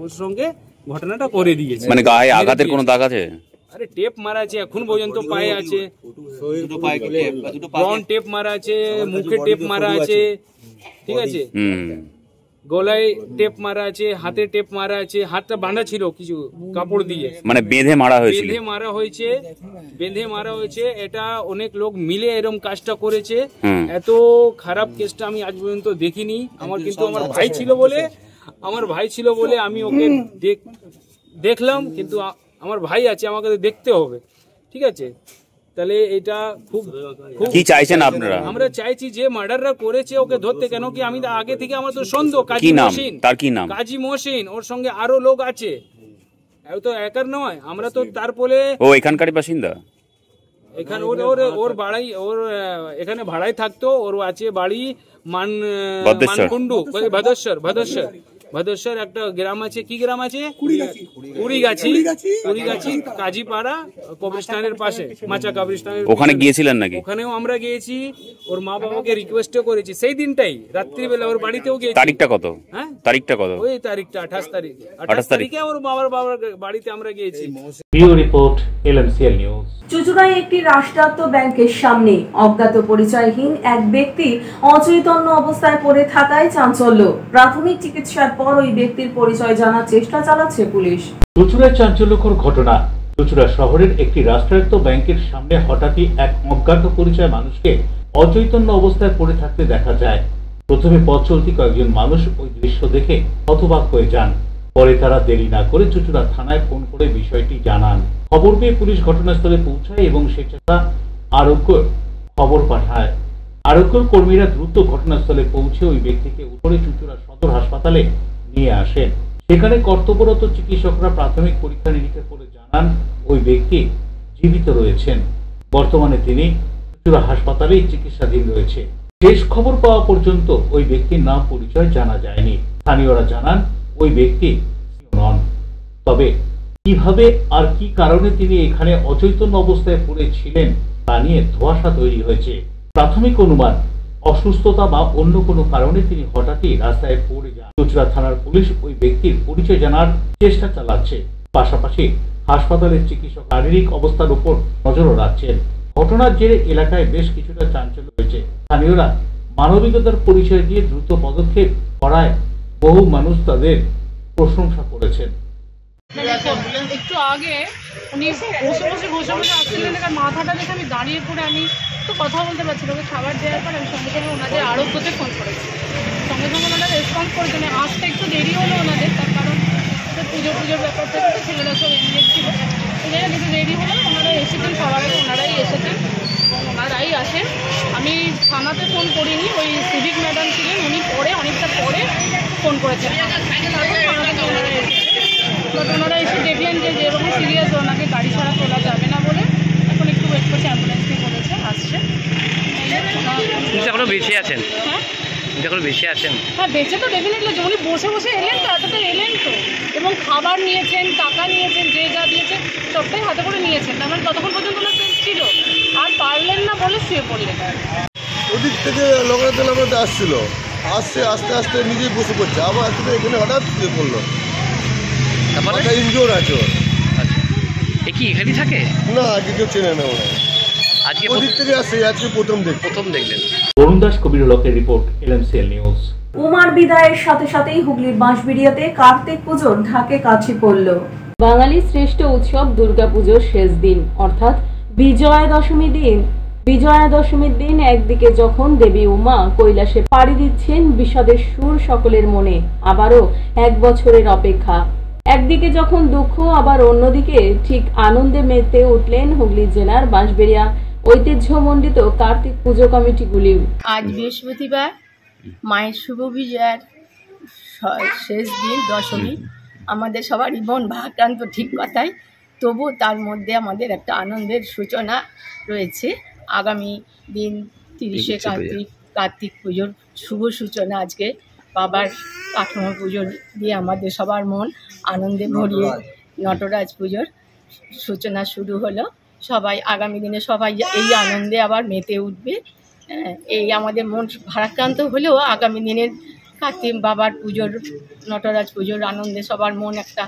ওর সঙ্গে ঘটনাটা করে দিয়েছে। মানে গায়ে আঘাতের কোনো দাগ আছে? আরে টেপ মারা আছে, এখন পর্যন্ত পায়ে আছে, টেপ মারা আছে, মুখে টেপ মারা আছে, ঠিক আছে, গলায় টেপ মারা আছে, হাতে টেপ মারা আছে, হাতটা বাঁধা ছিল কিছু কাপড় দিয়ে, মানে বেঁধে মারা হয়েছিল, বেঁধে মারা হয়েছে। এটা অনেক লোক মিলে এরকম কাজটা করেছে। এত খারাপ কেসটা আমি আজ পর্যন্ত দেখিনি। কিন্তু আমার ভাই ছিল বলে আমি ওকে দেখলাম, কিন্তু আমার ভাই আছে, আমাকে দেখতে হবে, ঠিক আছে। তাহলে এটা খুব কি চাইছেন আপনারা? আমরা চাইছি যে মার্ডাররা করেছে ওকে ধরতে। কেন কি আমি আগে থেকে আমার তো সন্দেহ, কাজী মহসিন, ওর সঙ্গে আরো লোক আছে, তো একার নয়। আমরা তো তারপরে ও এখানকারই বাসিন্দা, এখানে ওর বাড়াই, ওর এখানে ভাড়ায় থাকতো, ওর আছে বাড়ি মানকুন্ডু, ভদেশ্বর একটা গ্রাম আছে, কি গ্রাম আছে, কুড়িগাছি, কাজীপাড়া কবরস্থানের পাশে, মাচা কবরস্থানের। ওখানে গিয়েছিলেন নাকি? ওখানেও আমরা গিয়েছি, ওর মা বাবাকে রিকোয়েস্টও করেছি সেই দিনটাই, রাত্রিবেলা ওর বাড়িতেও গিয়েছি। তারিখটা কত? হ্যাঁ তারিখটা কত? ওই তারিখটা 28 তারিখে ওর বাবার বাড়িতে আমরা গিয়েছি। Bureau report, LMCL news. চুঁচুড়ায় একটি রাষ্ট্রায়ত্ত ব্যাংকের সামনে অজ্ঞাত পরিচয়হীন এক ব্যক্তি অচৈতন্য অবস্থায় পড়ে থাকায় চাঞ্চল্য। প্রাথমিক চিকিৎসার পর ওই ব্যক্তির পরিচয় জানার চেষ্টা চালাচ্ছে পুলিশ। চুঁচুড়ায় চাঞ্চল্যকর ঘটনা। চুঁচুড়া শহরের একটি রাষ্ট্রায়ত্ত ব্যাংকের সামনে হঠাৎই এক অজ্ঞাত পরিচয় মানুষকে অচৈতন্য অবস্থায় পড়ে থাকতে দেখা যায়। প্রথমে পথ চলতি কয়েকজন মানুষ ওই দৃশ্য দেখে হতবাক হয়ে যান। পরে তারা দেরি না করে চুঁচুড়া থানায় ফোন করে বিষয়টি জানান। খবর পেয়ে পুলিশ ঘটনাস্থলে পৌঁছায় এবং স্বেচ্ছাসেবক আরোগ্য খবর পাঠায়। আরোগ্য কর্মীরা দ্রুত ঘটনাস্থলে পৌঁছে ওই ব্যক্তিকে উপরে চুঁচুড়া সদর হাসপাতালে নিয়ে আসেন। সেখানে কর্তব্যরত চিকিৎসকরা প্রাথমিক পরীক্ষা নিরীক্ষা করে জানান ওই ব্যক্তি জীবিত রয়েছেন। বর্তমানে তিনি চুঁচুড়া হাসপাতালেই চিকিৎসাধীন রয়েছে। শেষ খবর পাওয়া পর্যন্ত ওই ব্যক্তির নাম পরিচয় জানা যায়নি। স্থানীয়রা জানান ওই ব্যক্তি নন। তবে কিভাবে আর কি কারণে তিনি এখানে অচৈতন্য অবস্থায় পড়েছিলেন তা নিয়ে ধোঁয়াশা তৈরি হয়েছে। প্রাথমিক অনুমান অসুস্থতা বা অন্য কোনো কারণে তিনি হঠাৎই রাস্তায় পড়ে যান। চুঁচুড়া থানার পুলিশ ওই ব্যক্তির পরিচয় জানার চেষ্টা চালাচ্ছে। পাশাপাশি হাসপাতালের চিকিৎসক শারীরিক অবস্থার উপর নজরও রাখছেন। ঘটনার জেরে এলাকায় বেশ কিছুটা চাঞ্চল্য হয়েছে। স্থানীয়রা মানবিকতার পরিচয় দিয়ে দ্রুত পদক্ষেপ করায় বহু মানুষ তাদের প্রশংসা করেছেন। একটু আগে উনি বসে আসছিলেন, মাথাটা দেখে আমি দাঁড়িয়ে পড়ে আমি তো কথা বলতে পারছি, ওকে খাবার দেওয়ার পর আমি সঙ্গে সঙ্গে ওনাদের আরোগ্যতে ফোন করেছি, সঙ্গে সঙ্গে ওনারা রেসপন্স করেছেন। আসতে একটু দেরি হলো ওনাদের, তার কারণ পুজোর ব্যাপার থেকে তো ছেলেরা সব এনগেজ ছিল, কিন্তু দেরি হলো। ওনারা এসেছেন, সবার আগে ওনারাই এসেছেন এবং ওনারাই আসেন। আমি থানাতে ফোন করিনি, ওই সিভিক ম্যাডাম ছিলেন, উনি অনেকটা পরে ফোন করেছেন, তারপর থানাতে ওনারা এসেছেন। বাট ওনারা এসে দেখলেন যে যেরকম সিরিয়াস, ওনাকে গাড়ি ছাড়া তোলা যাবে না বলে এখন একটু ওয়েট করছে, অ্যাম্বুলেন্সকে বলেছে, আসছে। এখনো বেঁচে আছেন? হ্যাঁ, এখনো বেঁচে আছেন। হ্যাঁ, বেঁচে তো ডেফিনেটলি, উনি বসে এলেন তো, এতটা এলেন তো, এবং খাবার নিয়েছেন, টাকা নিয়েছেন, যে যা দিয়েছেন সবটাই হাতে করে নিয়েছেন। তার মানে ততক্ষণ পর্যন্ত ওনার সেন্স ছিল, আর পারলেন না বলে শুয়ে পড়লেন। ওদিক থেকে লোকেরা আসছিল, আসছে আস্তে আস্তে নিজেই বসে পড়ছে, আবার এখানে হঠাৎ শুয়ে পড়লো। ইনজোর আছে ওর। এ কি এখানেই থাকে? না, আজকে কেউ চেনে না ওরা, আজকে ওদিক থেকে আসছে, আজকে প্রথম দেখলেন। বরুণ দাস, কবিরুলকের রিপোর্ট, LMCL নিউজ। উমার বিদায়ের সাথে সাথেই হুগলির বাঁশবেড়িয়াতে কার্তিক পুজোর ঢাকে কাঠি পড়ল। বাঙালির শ্রেষ্ঠ উৎসব দুর্গাপুজোর শেষ দিন অর্থাৎ বিজয়া দশমীর দিন একদিকে যখন দেবী উমা কৈলাসে পাড়ি দিচ্ছেন বিষাদের সুর সকলের মনে, আবারও এক বছরের অপেক্ষা। একদিকে যখন দুঃখ, আবার অন্যদিকে ঠিক আনন্দে মেতে উঠলেন হুগলি জেলার বাঁশবেড়িয়া ঐতিহ্যমণ্ডিত কার্তিক পুজো কমিটিগুলি। আজ বৃহস্পতিবার, মায়ের শুভ বিজয়ার শেষ দিন দশমী। আমাদের সবারই মন ভারাক্রান্ত, ঠিক কথাই, তবু তার মধ্যে আমাদের একটা আনন্দের সূচনা রয়েছে। আগামী দিন 30শে কার্তিক পুজোর শুভ সূচনা। আজকে বাবার কাঠামো পুজো দিয়ে আমাদের সবার মন আনন্দে ভরিয়ে নটরাজ পুজোর সূচনা শুরু হলো। সবাই আগামী দিনে সবাই এই আনন্দে আবার মেতে উঠবে। এই আমাদের মন ভারাক্রান্ত হলেও আগামী দিনের কার্তিক বাবার পুজোর, নটরাজ পুজোর আনন্দে সবার মন একটা।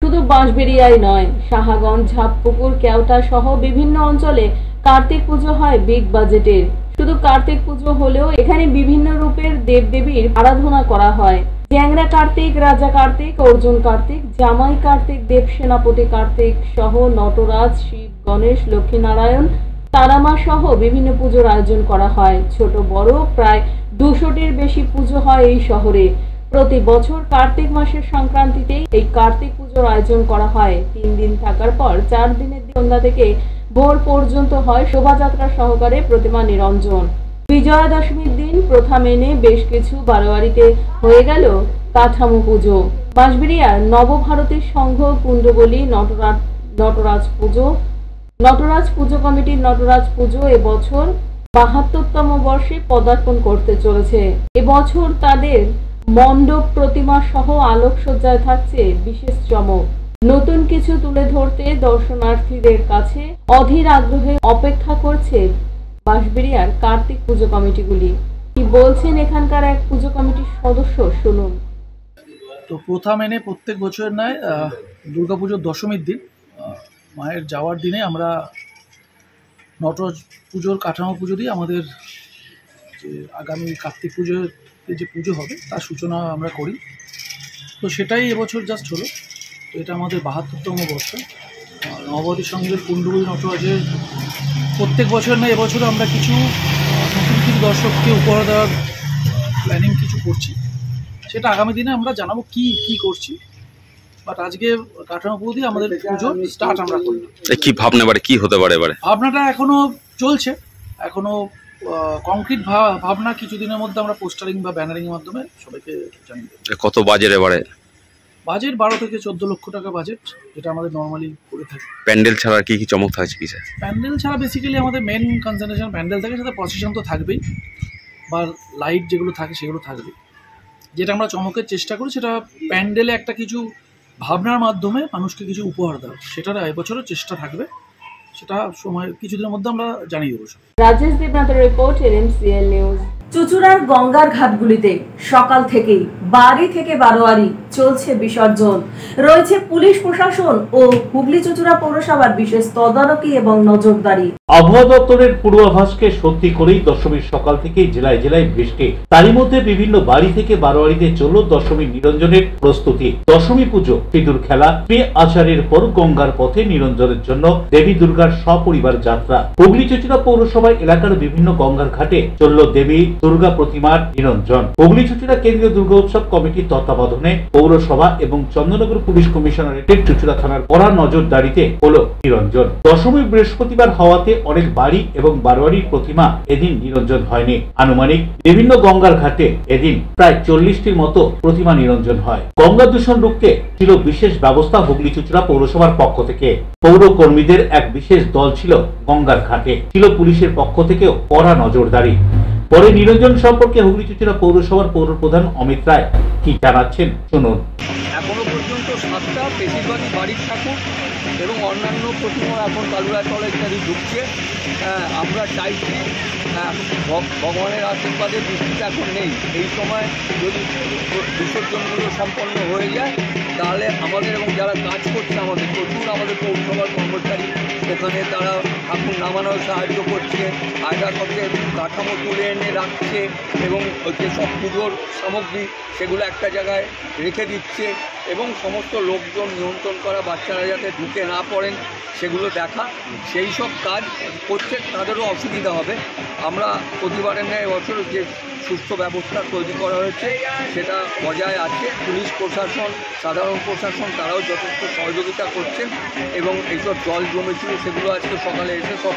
শুধু বাঁশবেড়িয়ায় নয়, সাহাগঞ্জ, ঝাপপুকুর, কেওটা সহ বিভিন্ন অঞ্চলে কার্তিক পুজো হয় বিগ বাজেটের। শুধু কার্তিক পুজো হলেও এখানে বিভিন্ন রূপের দেবদেবীর আরাধনা করা হয়। জ্যাংরা কার্তিক, রাজা কার্তিক, অর্জুন কার্তিক, জামাই কার্তিক, দেব সেনাপতি কার্তিক সহ নটরাজ, শিব, গণেশ, লক্ষ্মীনারায়ণ, তারামা সহ বিভিন্ন পুজোর আয়োজন করা হয়। ছোট বড় প্রায় 200টির বেশি পুজো হয় এই শহরে। প্রতি বছর কার্তিক মাসের সংক্রান্তিতেই এই কার্তিক পুজোর আয়োজন করা হয়। 3 দিন থাকার পর 4 দিনের সন্ধ্যা থেকে ভোর পর্যন্ত হয় শোভাযাত্রা সহকারে প্রতিমা নিরঞ্জন। বিজয়া দশমীর দিন প্রথা মেনে বেশ কিছু বারোয়ারিতে হয়ে গেল কাঠামো পুজো। বাঁশবেড়িয়ার নবভারতের সংঘ কুণ্ডগলি নটরাজ পুজো কমিটির নটরাজ পুজো এবছর 72তম বর্ষে পদার্পণ করতে চলেছে। এবছর তাদের মণ্ডপ, প্রতিমা সহ আলোকসজ্জায় থাকছে বিশেষ চমক। নতুন কিছু তুলে ধরতে দর্শনার্থীদের কাছে অধীর আগ্রহে অপেক্ষা করছে বাঁশবেড়িয়ার কার্তিক পুজো কমিটিগুলি। কি বলছেন এখানকার এক পুজো কমিটির সদস্য, শুনুন। তো প্রথা মেনে প্রত্যেক বছরের নয়, দুর্গাপুজোর দশমীর দিন, মায়ের যাওয়ার দিনে আমরা নটরাজ পুজোর কাঠামো পুজো দিয়ে আমাদের যে আগামী কার্তিক পুজোর যে পুজো হবে তার সূচনা আমরা করি। তো সেটাই এবছর জাস্ট হলো। তো এটা আমাদের 72তম বর্ষ। নবভারতী সংঘের কুণ্ডগলি নটরাজের প্রত্যেক বছর না, এবছরও আমরা কিছু নতুন কিছু দর্শককে উপহার দেওয়ার প্ল্যানিং কিছু করছি। সেটা আগামী দিনে আমরা জানাবো কি করছি। বাট আজকে কাঠামো পুজো দিয়ে আমাদের পুজো স্টার্ট আমরা করি। কি ভাবনা এবারে কি হতে পারে? এবারে ভাবনাটা এখনো চলছে, এখনো কংক্রিট ভাবনা। কিছুদিনের মধ্যে আমরা পোস্টারিং বা ব্যানারিং এর মাধ্যমে সবাইকে জানিয়ে দেব। কত বাজেট এবারে? বাজেট 12 থেকে 14 লক্ষ টাকা বাজেট, যেটা আমাদের নর্মালি করে থাকি। প্যান্ডেল ছাড়া কি চমক থাকছে কি স্যার? প্যান্ডেল ছাড়া বেসিক্যালি আমাদের মেন কনসেন্ট্রেশন প্যান্ডেল থাকে, সাথে প্রসেশন তো থাকবেই, বা লাইট যেগুলো থাকে সেগুলো থাকবে। যেটা আমরা চমকের চেষ্টা করি সেটা প্যান্ডেলে একটা কিছু ভাবনার মাধ্যমে মানুষকে কিছু উপহার দেওয়া, সেটার এবছরও চেষ্টা থাকবে। সেটা সময় কিছুদিনের মধ্যে আমরা জানিয়ে দেবো। রাজেশ দেবনাথের রিপোর্ট, LMCL নিউজ। চুচুড়ার গঙ্গার ঘাটগুলিতে সকাল থেকেই বাড়ি থেকে বারোয়ারি চলছে বিসর্জন। রয়েছে পুলিশ প্রশাসন ও হুগলি চুঁচুড়া পৌরসভার বিশেষ তদারকি এবং নজরদারি। আবহাওয়া দপ্তরের পূর্বাভাসকে সত্যি করেই দশমীর সকাল থেকেই জেলায় জেলায় বৃষ্টি। তারই মধ্যে বিভিন্ন বাড়ি থেকে বারোয়ারিতে চলল দশমীর নিরঞ্জনের প্রস্তুতি। দশমী পুজো, সিঁদুর খেলা, প্রিয় আচারের পর গঙ্গার পথে নিরঞ্জনের জন্য দেবী দুর্গার সপরিবার যাত্রা। হুগলি চুঁচুড়া পৌরসভা এলাকার বিভিন্ন গঙ্গার ঘাটে চলল দেবী দুর্গা প্রতিমার নিরঞ্জন। হুগলি চুঁচুড়া কেন্দ্রীয় দুর্গা উৎসব কমিটির তত্ত্বাবধানে পৌরসভা এবং চন্দননগর পুলিশ কমিশনারেটের চুঁচুড়া থানার কড়া নজরদারিতে হলো নিরঞ্জন। দশমী বৃহস্পতিবার হওয়াতে অনেক বাড়ি এবং বারোয়ারির প্রতিমা এদিন নিরঞ্জন হয়নি। আনুমানিক বিভিন্ন গঙ্গার ঘাটে এদিন প্রায় 40টির মতো প্রতিমা নিরঞ্জন হয়। গঙ্গা দূষণ রুখতে ছিল বিশেষ ব্যবস্থা হুগলি চুঁচুড়া পৌরসভার পক্ষ থেকে। পৌর কর্মীদের এক বিশেষ দল ছিল গঙ্গার ঘাটে, ছিল পুলিশের পক্ষ থেকেও কড়া নজরদারি। পরে নিরঞ্জন সম্পর্কে হুগলি চুঁচুড়া পৌরসভার পৌর প্রধান অমিত রায় কি জানাচ্ছেন শুনুন। এখনো পর্যন্ত 7টা, বেশিরভাগই বাড়ির ঠাকুর এবং অন্যান্য প্রতিমা এখন কালুরাতলা ইত্যাদি ঢুকছে। আমরা চাইছি ভগবানের আশীর্বাদে বৃষ্টিটা এখন নেই, এই সময় যদি বিসর্জনগুলো সম্পন্ন হয়ে যায় তাহলে আমাদের এবং যারা কাজ করছে আমাদের পৌরসভার কর্মচারী ওখানে তারা ঠাকুর নামানোর সাহায্য করছে, আয়নাপথের কাঠামো তুলে এনে রাখছে এবং যেসব পুজোর সামগ্রী সেগুলো একটা জায়গায় রেখে দিচ্ছে এবং সমস্ত লোকজন নিয়ন্ত্রণ করা, বাচ্চারা যাতে ঢুকে না পড়েন সেগুলো দেখা, সেই সব কাজ করছে। তাদেরও অসুবিধা হবে। আমরা প্রতিবারের ন্যায় বছর যে সুস্থ ব্যবস্থা তৈরি করা হয়েছে সেটা বজায় আছে। পুলিশ প্রশাসন, সাধারণ প্রশাসন তারাও যথেষ্ট সহযোগিতা করছেন এবং এইসব জল জমেছিল সেগুলো আজকে সকালে এসে সব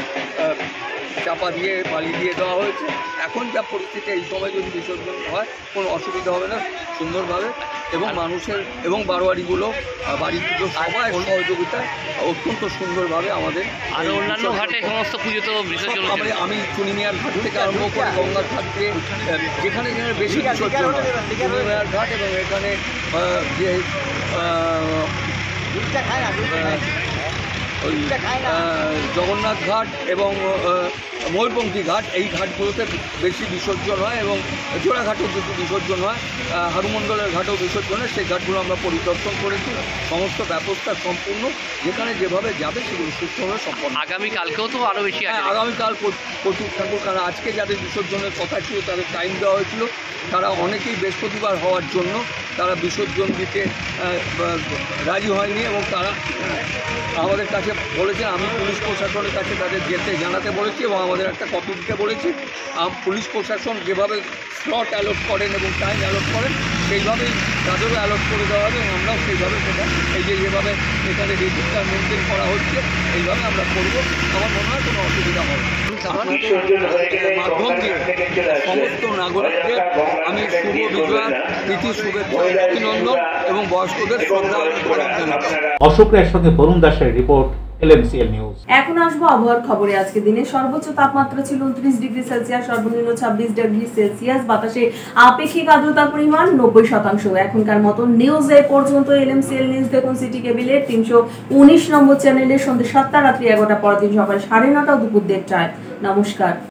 চাপা দিয়ে বালি দিয়ে দেওয়া হয়েছে। এখন যা পরিস্থিতি, এই সময় যদি বিসর্জন হয় কোনো অসুবিধা হবে না, সুন্দরভাবে এবং মানুষের এবং বারোয়ারিগুলো বাড়ির পুজো সবাই সহযোগিতায় অত্যন্ত সুন্দরভাবে আমাদের আর অন্যান্য ঘাটে সমস্ত পুজো তো বিসর্জন আমি চুনিমিয়ার ঘাট থেকে আরম্ভ করে গঙ্গার ঘাট দিয়ে যেখানে যেখানে বেশি বিসর্জন হয়, চুনিমিয়ার ঘাট এবং এখানে যে জগন্নাথ ঘাট এবং ময়ূরপঙ্খী ঘাট, এই ঘাটগুলোতে বেশি বিসর্জন হয় এবং জোড়াঘাটেও কিছু বিসর্জন হয়, হারুমণ্ডলের ঘাটেও বিসর্জন হয়। সেই ঘাটগুলো আমরা পরিদর্শন করেছি। সমস্ত ব্যবস্থা সম্পূর্ণ, যেখানে যেভাবে যাবে সেগুলো সুস্থভাবে সম্পন্ন। আগামীকালকেও তো আরও বেশি আছে। আগামীকাল প্রচুর ঠাকুর, কারণ আজকে যাদের বিসর্জনের কথা ছিল তাদের টাইম দেওয়া হয়েছিল, তারা অনেকেই বৃহস্পতিবার হওয়ার জন্য তারা বিসর্জন দিতে রাজি হয়নি এবং তারা আমাদের কাছে বলেছে। আমি পুলিশ প্রশাসনের কাছে তাদের যেতে জানাতে বলেছি এবং আমাদের একটা কপি দিতে বলেছি। পুলিশ প্রশাসন যেভাবে স্লট অ্যালট করেন এবং টাইম অ্যালট করেন সেইভাবেই তাদেরও অ্যালট করে দেওয়া হবে এবং আমরাও সেইভাবে সেটা এই যে যেভাবে এখানে রেজিস্টার মেনটেন করা হচ্ছে এইভাবে আমরা করব। আমার মনে হয় কোনো অসুবিধা হবে না। মাধ্যম দিয়ে সমস্ত নাগরিকদের আমি শুভ বিজয়া প্রীতি শুভেচ্ছা অভিনন্দন এবং বয়স্কদের শ্রদ্ধা জানাচ্ছি। অশোক রায়ের সঙ্গে বরুণ দাসের রিপোর্ট, LMCL নিউজ। এখন আসবো আবহাওয়ার খবরে। আজকে দিনে সর্বোচ্চ তাপমাত্রা ছিল 29 ডিগ্রি সেলসিয়াস, সর্বনিম্ন 26 ডিগ্রি সেলসিয়াস। বাতাসে আপেক্ষিক আর্দ্রতার পরিমাণ 90%। এখনকার মতো নিউজ এ পর্যন্ত। LMCL নিউজ দেখুন সিটি কেবিলের 319 নম্বর চ্যানেলে সন্ধ্যে 7টা, রাত্রি 11টা, পরের দিন সকাল 9:30 ও দুপুর 1:30টায়। নমস্কার।